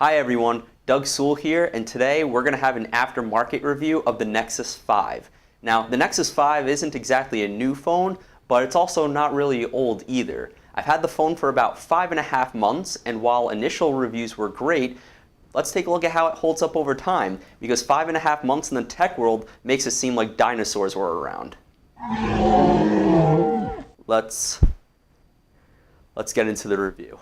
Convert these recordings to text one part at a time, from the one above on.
Hi everyone, Doug Sewell here, and today we're going to have an aftermarket review of the Nexus 5. Now, the Nexus 5 isn't exactly a new phone, but it's also not really old either. I've had the phone for about 5.5 months, and while initial reviews were great, let's take a look at how it holds up over time, because 5.5 months in the tech world makes it seem like dinosaurs were around. Let's get into the review.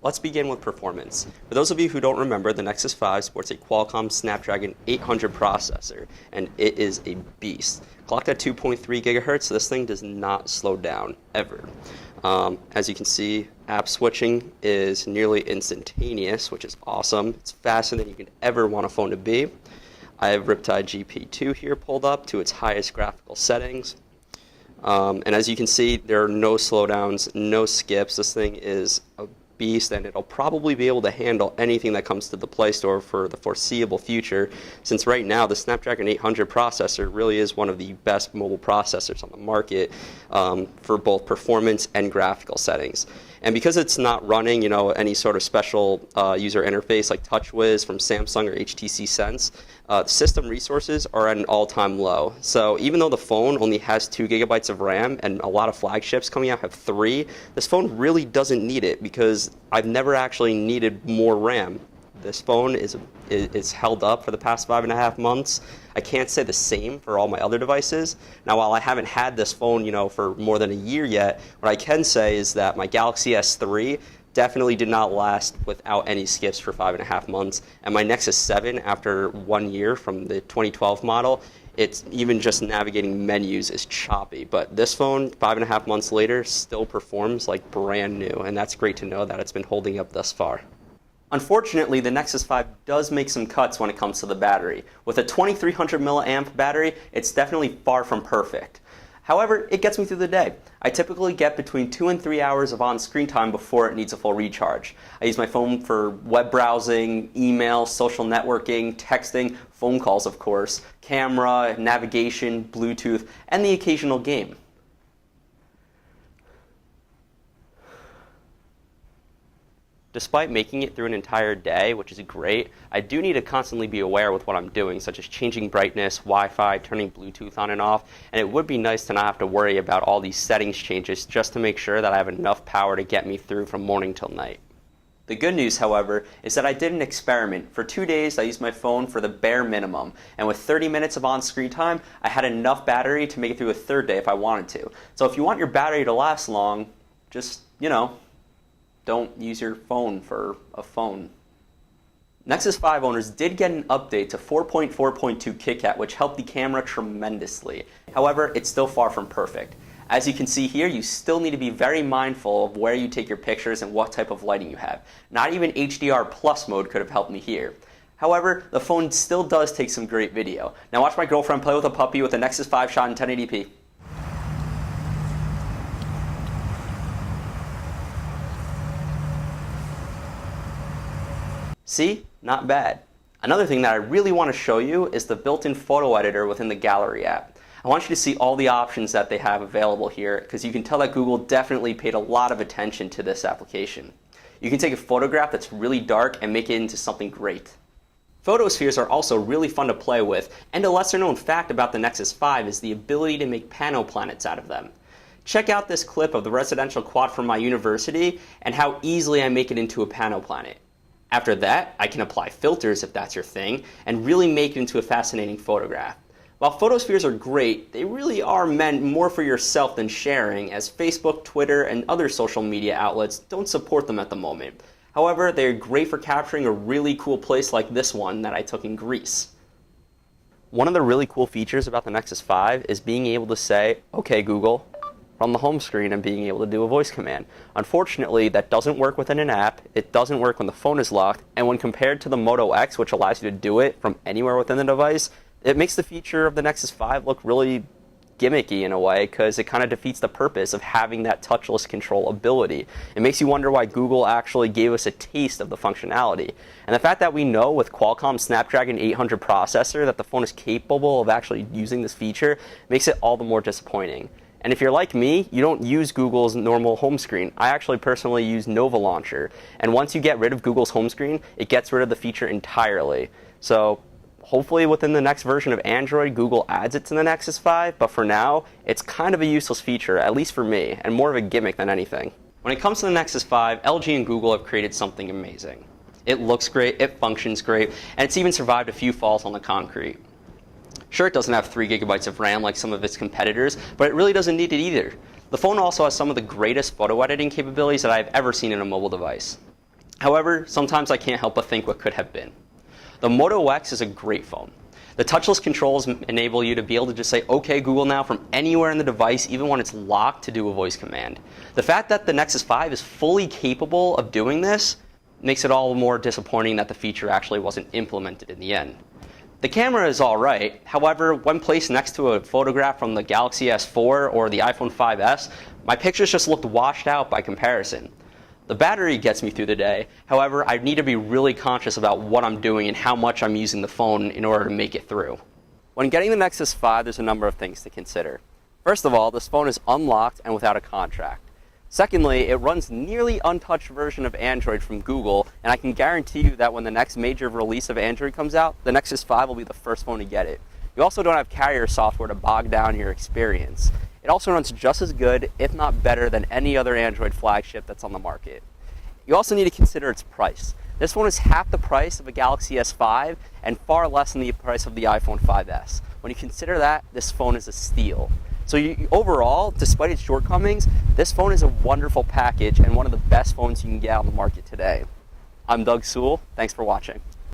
Let's begin with performance. For those of you who don't remember, the Nexus 5 sports a Qualcomm Snapdragon 800 processor, and it is a beast. Clocked at 2.3 gigahertz, this thing does not slow down, ever. As you can see, app switching is nearly instantaneous, which is awesome. It's faster than you could ever want a phone to be. I have Riptide GP2 here pulled up to its highest graphical settings. And as you can see, there are no slowdowns, no skips. This thing is a beast, and it'll probably be able to handle anything that comes to the Play Store for the foreseeable future, since right now the Snapdragon 800 processor really is one of the best mobile processors on the market for both performance and graphical settings. And because it's not running, any sort of special user interface like TouchWiz from Samsung or HTC Sense, system resources are at an all-time low. So even though the phone only has 2 gigabytes of RAM and a lot of flagships coming out have 3, this phone really doesn't need it because I've never actually needed more RAM. This phone is held up for the past 5.5 months. I can't say the same for all my other devices. Now, while I haven't had this phone, for more than a year yet, what I can say is that my Galaxy S3 definitely did not last without any skips for 5.5 months. And my Nexus 7, after 1 year from the 2012 model, it's even just navigating menus is choppy. But this phone, 5.5 months later, still performs like brand new. And that's great to know that it's been holding up thus far. Unfortunately, the Nexus 5 does make some cuts when it comes to the battery. With a 2300 milliamp battery, it's definitely far from perfect. However, it gets me through the day. I typically get between 2 and 3 hours of on-screen time before it needs a full recharge. I use my phone for web browsing, email, social networking, texting, phone calls of course, camera, navigation, Bluetooth, and the occasional game. Despite making it through an entire day, which is great, I do need to constantly be aware with what I'm doing, such as changing brightness, Wi-Fi, turning Bluetooth on and off, and it would be nice to not have to worry about all these settings changes just to make sure that I have enough power to get me through from morning till night. The good news, however, is that I did an experiment. For 2 days, I used my phone for the bare minimum, and with 30 minutes of on-screen time, I had enough battery to make it through a third day if I wanted to. So if you want your battery to last long, just, don't use your phone for a phone. Nexus 5 owners did get an update to 4.4.2 KitKat, which helped the camera tremendously. However, it's still far from perfect. As you can see here, you still need to be very mindful of where you take your pictures and what type of lighting you have. Not even HDR Plus mode could have helped me here. However, the phone still does take some great video. Now watch my girlfriend play with a puppy with a Nexus 5 shot in 1080p. See? Not bad. Another thing that I really want to show you is the built-in photo editor within the Gallery app. I want you to see all the options that they have available here because you can tell that Google definitely paid a lot of attention to this application. You can take a photograph that's really dark and make it into something great. Photospheres are also really fun to play with, and a lesser known fact about the Nexus 5 is the ability to make pano planets out of them. Check out this clip of the residential quad from my university and how easily I make it into a pano planet. After that, I can apply filters if that's your thing, and really make it into a fascinating photograph. While photospheres are great, they really are meant more for yourself than sharing, as Facebook, Twitter, and other social media outlets don't support them at the moment. However, they're great for capturing a really cool place like this one that I took in Greece. One of the really cool features about the Nexus 5 is being able to say, "Okay Google," from the home screen and being able to do a voice command. Unfortunately, that doesn't work within an app, it doesn't work when the phone is locked, and when compared to the Moto X, which allows you to do it from anywhere within the device, it makes the feature of the Nexus 5 look really gimmicky in a way because it kind of defeats the purpose of having that touchless control ability. It makes you wonder why Google actually gave us a taste of the functionality. And the fact that we know with Qualcomm Snapdragon 800 processor that the phone is capable of actually using this feature makes it all the more disappointing. And if you're like me, you don't use Google's normal home screen. I actually personally use Nova Launcher. And once you get rid of Google's home screen, it gets rid of the feature entirely. So hopefully within the next version of Android, Google adds it to the Nexus 5. But for now, it's kind of a useless feature, at least for me, and more of a gimmick than anything. When it comes to the Nexus 5, LG and Google have created something amazing. It looks great, it functions great, and it's even survived a few falls on the concrete. Sure, it doesn't have 3 gigabytes of RAM like some of its competitors, but it really doesn't need it either. The phone also has some of the greatest photo editing capabilities that I've ever seen in a mobile device. However, sometimes I can't help but think what could have been. The Moto X is a great phone. The touchless controls enable you to be able to just say, OK, Google now from anywhere in the device, even when it's locked, to do a voice command. The fact that the Nexus 5 is fully capable of doing this makes it all the more disappointing that the feature actually wasn't implemented in the end. The camera is all right. However, when placed next to a photograph from the Galaxy S4 or the iPhone 5S, my pictures just looked washed out by comparison. The battery gets me through the day. However, I need to be really conscious about what I'm doing and how much I'm using the phone in order to make it through. When getting the Nexus 5, there's a number of things to consider. First of all, this phone is unlocked and without a contract. Secondly, it runs nearly untouched version of Android from Google, and I can guarantee you that when the next major release of Android comes out, the Nexus 5 will be the first phone to get it. You also don't have carrier software to bog down your experience. It also runs just as good, if not better, than any other Android flagship that's on the market. You also need to consider its price. This phone is half the price of a Galaxy S5 and far less than the price of the iPhone 5S. When you consider that, this phone is a steal. So overall, despite its shortcomings, this phone is a wonderful package and one of the best phones you can get on the market today. I'm Doug Sewell. Thanks for watching.